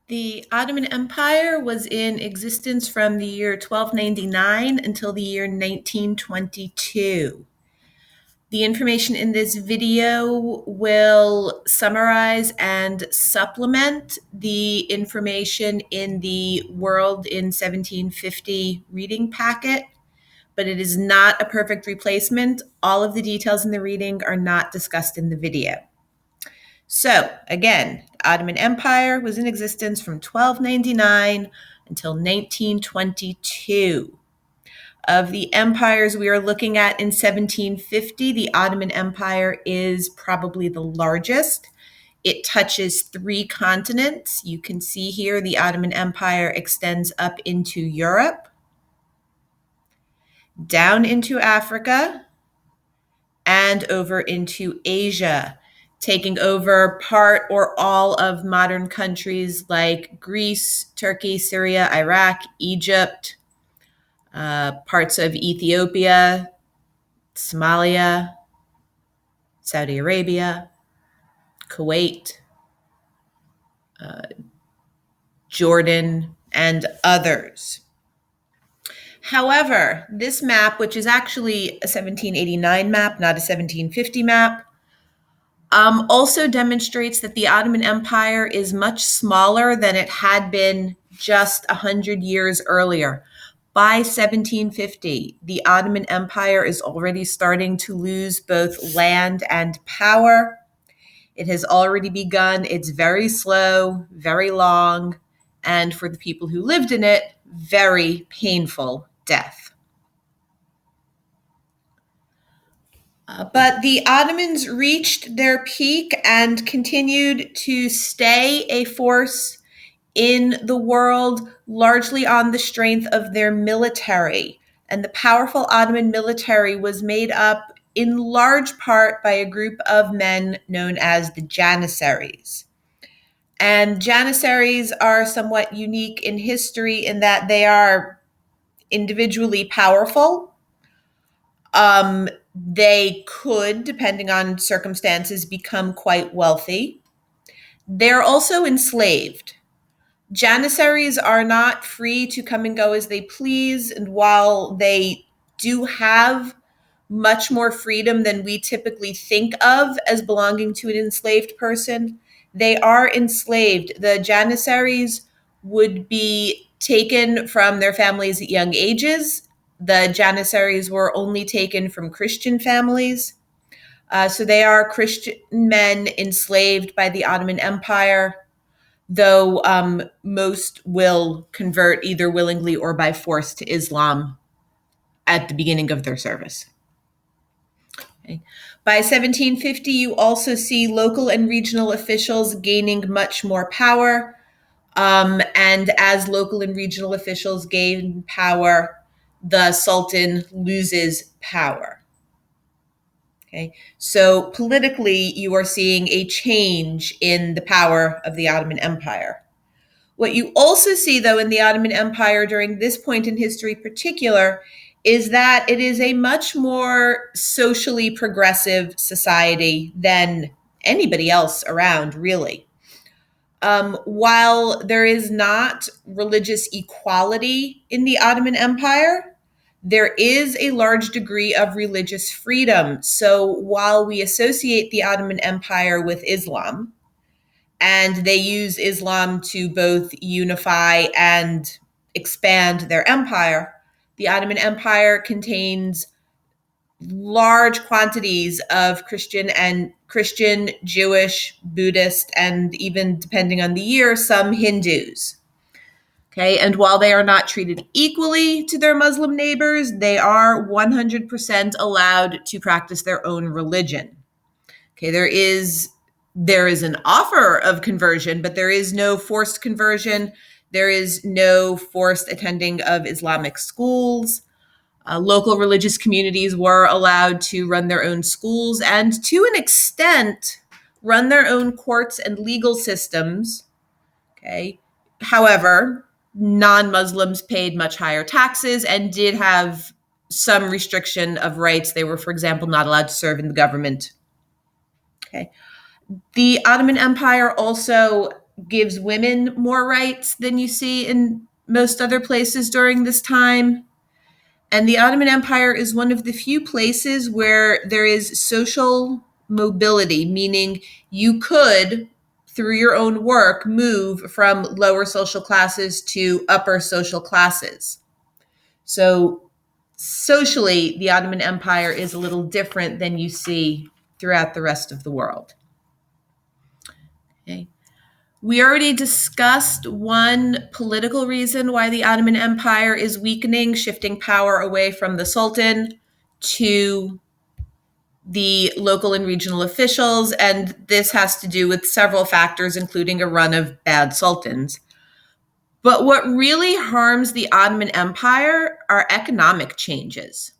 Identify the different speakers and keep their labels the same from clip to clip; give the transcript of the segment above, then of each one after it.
Speaker 1: The Ottoman Empire was in existence from the year 1299 until the year 1922. The information in this video will summarize and supplement the information in the World in 1750 reading packet, but it is not a perfect replacement. All of the details in the reading are not discussed in the video. So, again, the Ottoman Empire was in existence from 1299 until 1922. Of the empires we are looking at in 1750, the Ottoman Empire is probably the largest. It touches 3 continents. You can see here the Ottoman Empire extends up into Europe, down into Africa, and over into Asia, taking over part or all of modern countries like Greece, Turkey, Syria, Iraq, Egypt, parts of Ethiopia, Somalia, Saudi Arabia, Kuwait, Jordan, and others. However, this map, which is actually a 1789 map, not a 1750 map, also demonstrates that the Ottoman Empire is much smaller than it had been just 100 years earlier. By 1750, the Ottoman Empire is already starting to lose both land and power. It has already begun its very slow, very long, and for the people who lived in it, very painful death. But the Ottomans reached their peak and continued to stay a force in the world, largely on the strength of their military. And the powerful Ottoman military was made up in large part by a group of men known as the Janissaries. And Janissaries are somewhat unique in history in that they are individually powerful. They could, depending on circumstances, become quite wealthy. They're also enslaved. Janissaries are not free to come and go as they please, and while they do have much more freedom than we typically think of as belonging to an enslaved person, they are enslaved. The Janissaries would be taken from their families at young ages. The Janissaries were only taken from Christian families. So they are Christian men enslaved by the Ottoman Empire, though most will convert either willingly or by force to Islam at the beginning of their service. Okay. By 1750, you also see local and regional officials gaining much more power. And as local and regional officials gain power, the Sultan loses power. Okay. So politically, you are seeing a change in the power of the Ottoman Empire. What you also see, though, in the Ottoman Empire during this point in history particular, is that it is a much more socially progressive society than anybody else around, really. While there is not religious equality in the Ottoman Empire, there is a large degree of religious freedom. So while we associate the Ottoman Empire with Islam, and they use Islam to both unify and expand their empire, the Ottoman Empire contains large quantities of Christian, Jewish, Buddhist, and even depending on the year, some Hindus. Okay, and while they are not treated equally to their Muslim neighbors, they are 100% allowed to practice their own religion. Okay, there is an offer of conversion, but there is no forced conversion. There is no forced attending of Islamic schools. Local religious communities were allowed to run their own schools and, to an extent, run their own courts and legal systems. Okay. However, non-Muslims paid much higher taxes and did have some restriction of rights. They were, for example, not allowed to serve in the government. Okay. The Ottoman Empire also gives women more rights than you see in most other places during this time. And the Ottoman Empire is one of the few places where there is social mobility, meaning you could, through your own work, move from lower social classes to upper social classes. So socially, the Ottoman Empire is a little different than you see throughout the rest of the world. Okay. We already discussed one political reason why the Ottoman Empire is weakening, shifting power away from the Sultan to the local and regional officials, and this has to do with several factors, including a run of bad sultans. But what really harms the Ottoman Empire are economic changes.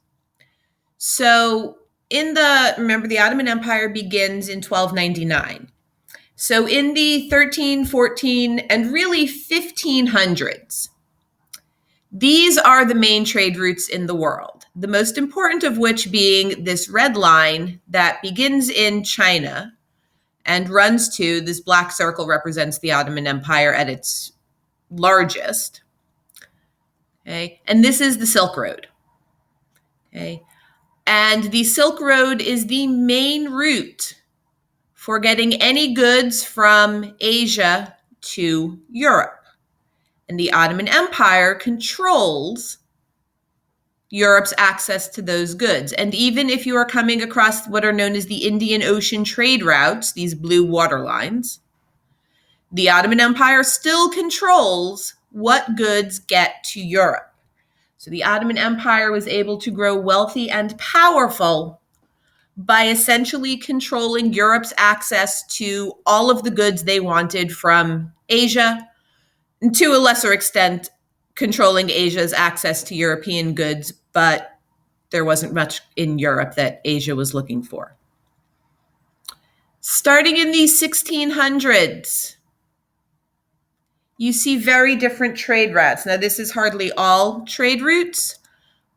Speaker 1: So remember, the Ottoman Empire begins in 1299. So in the 13, 14, and really 1500s, these are the main trade routes in the world, the most important of which being this red line that begins in China and runs to, this black circle represents the Ottoman Empire at its largest. Okay, and this is the Silk Road. Okay, and the Silk Road is the main route for getting any goods from Asia to Europe. And the Ottoman Empire controls Europe's access to those goods. And even if you are coming across what are known as the Indian Ocean trade routes, these blue water lines, the Ottoman Empire still controls what goods get to Europe. So the Ottoman Empire was able to grow wealthy and powerful by essentially controlling Europe's access to all of the goods they wanted from Asia, and to a lesser extent, controlling Asia's access to European goods, but there wasn't much in Europe that Asia was looking for. Starting in the 1600s, you see very different trade routes. Now, this is hardly all trade routes,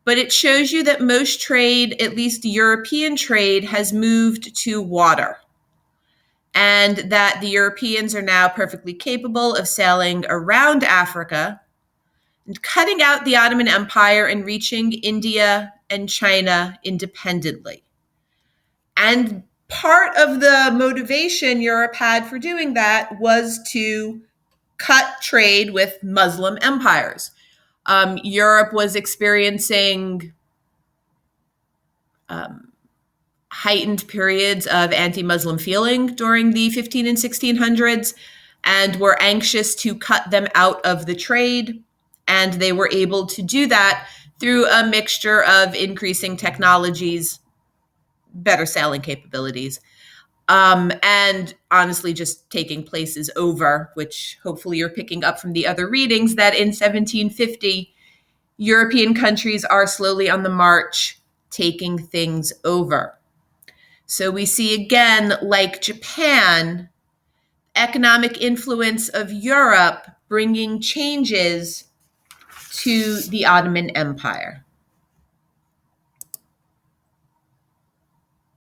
Speaker 1: but it shows you that most trade, at least European trade, has moved to water, and that the Europeans are now perfectly capable of sailing around Africa and cutting out the Ottoman Empire and reaching India and China independently. And part of the motivation Europe had for doing that was to cut trade with Muslim empires. Europe was experiencing heightened periods of anti-Muslim feeling during the 15 and 1600s, and were anxious to cut them out of the trade. And they were able to do that through a mixture of increasing technologies, better sailing capabilities, and honestly just taking places over, which hopefully you're picking up from the other readings, that in 1750, European countries are slowly on the march taking things over. So we see again, like Japan, economic influence of Europe bringing changes to the Ottoman Empire.